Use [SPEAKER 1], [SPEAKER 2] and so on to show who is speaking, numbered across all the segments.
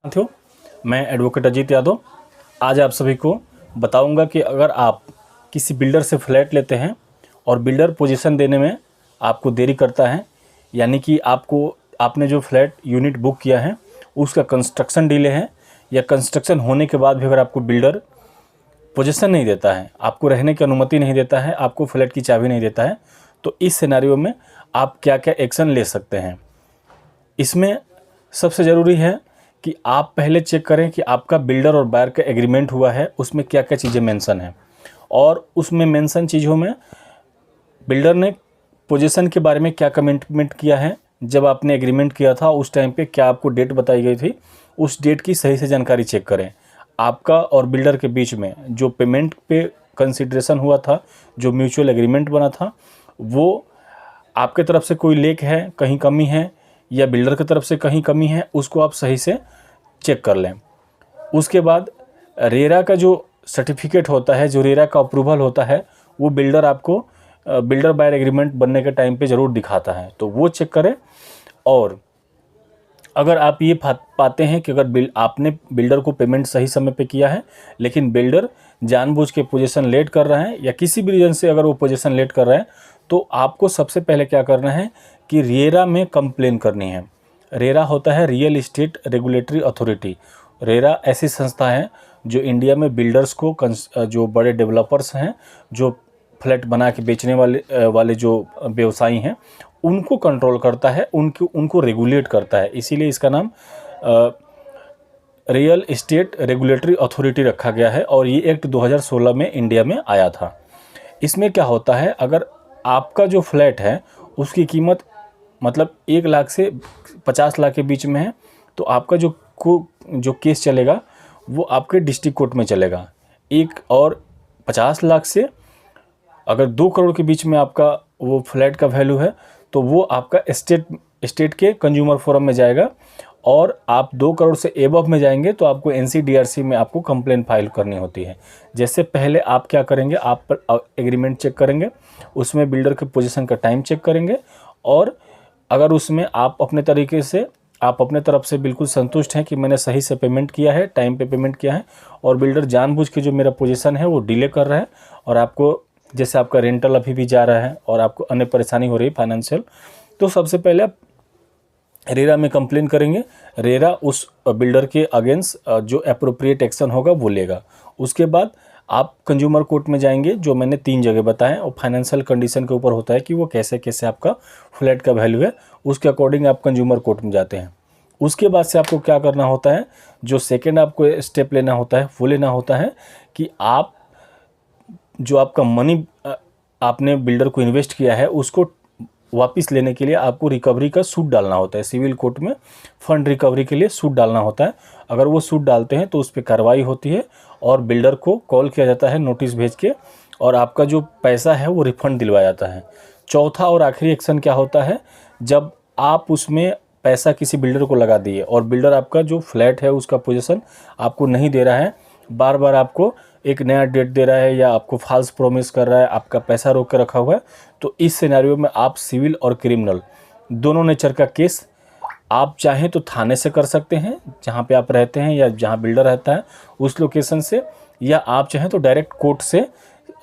[SPEAKER 1] साथियों, मैं एडवोकेट अजीत यादव आज आप सभी को बताऊंगा कि अगर आप किसी बिल्डर से फ्लैट लेते हैं और बिल्डर पोजीशन देने में आपको देरी करता है, यानी कि आपने जो फ्लैट यूनिट बुक किया है उसका कंस्ट्रक्शन डिले है या कंस्ट्रक्शन होने के बाद भी अगर आपको बिल्डर पोजीशन नहीं देता है, आपको रहने की अनुमति नहीं देता है, आपको फ्लैट की चाबी नहीं देता है, तो इस सिनेरियो में आप क्या क्या एक्शन ले सकते हैं। इसमें सबसे ज़रूरी है कि आप पहले चेक करें कि आपका बिल्डर और बायर का एग्रीमेंट हुआ है, उसमें क्या क्या चीज़ें मेंशन हैं और उसमें मेंशन चीज़ों में बिल्डर ने पोजीशन के बारे में क्या कमिटमेंट किया है। जब आपने एग्रीमेंट किया था उस टाइम पे क्या आपको डेट बताई गई थी, उस डेट की सही से जानकारी चेक करें। आपका और बिल्डर के बीच में जो पेमेंट पे कंसिडरेशन हुआ था, जो म्यूचुअल एग्रीमेंट बना था, वो आपके तरफ से कोई लेक है, कहीं कमी है या बिल्डर की तरफ से कहीं कमी है, उसको आप सही से चेक कर लें। उसके बाद रेरा का जो सर्टिफिकेट होता है, जो रेरा का अप्रूवल होता है, वो बिल्डर आपको बिल्डर बायर एग्रीमेंट बनने के टाइम पे ज़रूर दिखाता है, तो वो चेक करें। और अगर आप ये पाते हैं कि अगर आपने बिल्डर को पेमेंट सही समय पे किया है लेकिन बिल्डर जानबूझ के पोजीशन लेट कर रहा है या किसी भी रीज़न से अगर वो पोजीशन लेट कर रहा है, तो आपको सबसे पहले क्या करना है कि रेरा में कंप्लेन करनी है। रेरा होता है real estate regulatory authority. RERA ऐसी संस्था है जो इंडिया में बिल्डर्स को, जो बड़े डेवलपर्स हैं, जो फ्लैट बना के बेचने वाले जो व्यवसायी हैं, उनको कंट्रोल करता है, उनको रेगुलेट करता है। इसीलिए इसका नाम रियल इस्टेट रेगुलेटरी अथॉरिटी रखा गया है और ये एक्ट 2016 में इंडिया में आया था। इसमें क्या होता है, अगर आपका जो फ्लैट है उसकी कीमत मतलब 1 लाख से 50 लाख के बीच में है, तो आपका जो केस चलेगा वो आपके डिस्ट्रिक्ट कोर्ट में चलेगा। और 50 लाख से अगर 2 करोड़ के बीच में आपका वो फ्लैट का वैल्यू है, तो वो आपका स्टेट के कंज्यूमर फोरम में जाएगा। और आप 2 करोड़ से एबव में जाएंगे तो आपको NCDRC में आपको कंप्लेन फाइल करनी होती है। जैसे पहले आप क्या करेंगे, आप एग्रीमेंट चेक करेंगे, उसमें बिल्डर के पोजीशन का टाइम चेक करेंगे, और अगर उसमें आप अपने तरफ से बिल्कुल संतुष्ट हैं कि मैंने सही से पेमेंट किया है, टाइम पे पेमेंट किया है, और बिल्डर जानबूझ के जो मेरा पोजीशन है वो डिले कर रहा है, और आपको जैसे आपका रेंटल अभी भी जा रहा है और आपको अन्य परेशानी हो रही है फाइनेंशियल, तो सबसे पहले आप रेरा में कंप्लेन करेंगे। रेरा उस बिल्डर के अगेंस्ट जो एप्रोप्रिएट एक्शन होगा वो लेगा। उसके बाद आप कंज्यूमर कोर्ट में जाएंगे, जो मैंने 3 जगह बताएं, और फाइनेंशियल कंडीशन के ऊपर होता है कि वो कैसे कैसे आपका फ्लैट का वैल्यू है, उसके अकॉर्डिंग आप कंज्यूमर कोर्ट में जाते हैं। उसके बाद से आपको क्या करना होता है, जो सेकेंड आपको स्टेप लेना होता है वो लेना होता है कि आप जो आपका मनी आपने बिल्डर को इन्वेस्ट किया है उसको वापस लेने के लिए आपको रिकवरी का सूट डालना होता है। सिविल कोर्ट में फंड रिकवरी के लिए सूट डालना होता है। अगर वो सूट डालते हैं तो उस पर कार्रवाई होती है और बिल्डर को कॉल किया जाता है नोटिस भेज के, और आपका जो पैसा है वो रिफंड दिलवाया जाता है। चौथा और आखिरी एक्शन क्या होता है, जब आप उसमें पैसा किसी बिल्डर को लगा दिए और बिल्डर आपका जो फ्लैट है उसका पोजीशन आपको नहीं दे रहा है, बार बार आपको एक नया डेट दे रहा है या आपको फॉल्स प्रॉमिस कर रहा है, आपका पैसा रोक के रखा हुआ है, तो इस सिनेरियो में आप सिविल और क्रिमिनल दोनों नेचर का केस आप चाहें तो थाने से कर सकते हैं जहां पे आप रहते हैं या जहां बिल्डर रहता है उस लोकेशन से, या आप चाहें तो डायरेक्ट कोर्ट से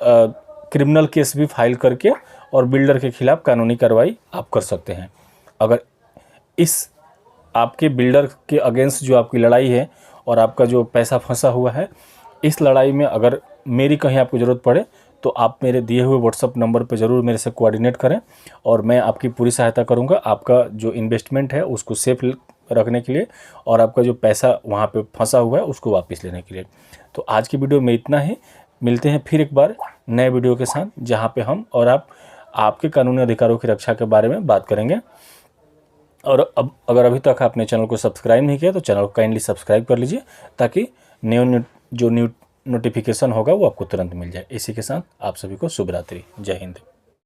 [SPEAKER 1] क्रिमिनल केस भी फाइल करके और बिल्डर के खिलाफ कानूनी कार्रवाई आप कर सकते हैं। अगर इस आपके बिल्डर के अगेंस्ट जो आपकी लड़ाई है और आपका जो पैसा फंसा हुआ है, इस लड़ाई में अगर मेरी कहीं आपको ज़रूरत पड़े तो आप मेरे दिए हुए व्हाट्सअप नंबर पर ज़रूर मेरे से कोऑर्डिनेट करें और मैं आपकी पूरी सहायता करूंगा, आपका जो इन्वेस्टमेंट है उसको सेफ रखने के लिए और आपका जो पैसा वहां पे फंसा हुआ है उसको वापस लेने के लिए। तो आज की वीडियो में इतना ही, मिलते हैं फिर एक बार नए वीडियो के साथ जहाँ पर हम और आपके कानूनी अधिकारों की रक्षा के बारे में बात करेंगे। और अब अगर अभी तक आपने चैनल को सब्सक्राइब नहीं किया तो चैनल को काइंडली सब्सक्राइब कर न्यू ताकि न्यू नोटिफिकेशन होगा वो आपको तुरंत मिल जाए। इसी के साथ आप सभी को शुभ रात्रि। जय हिंद।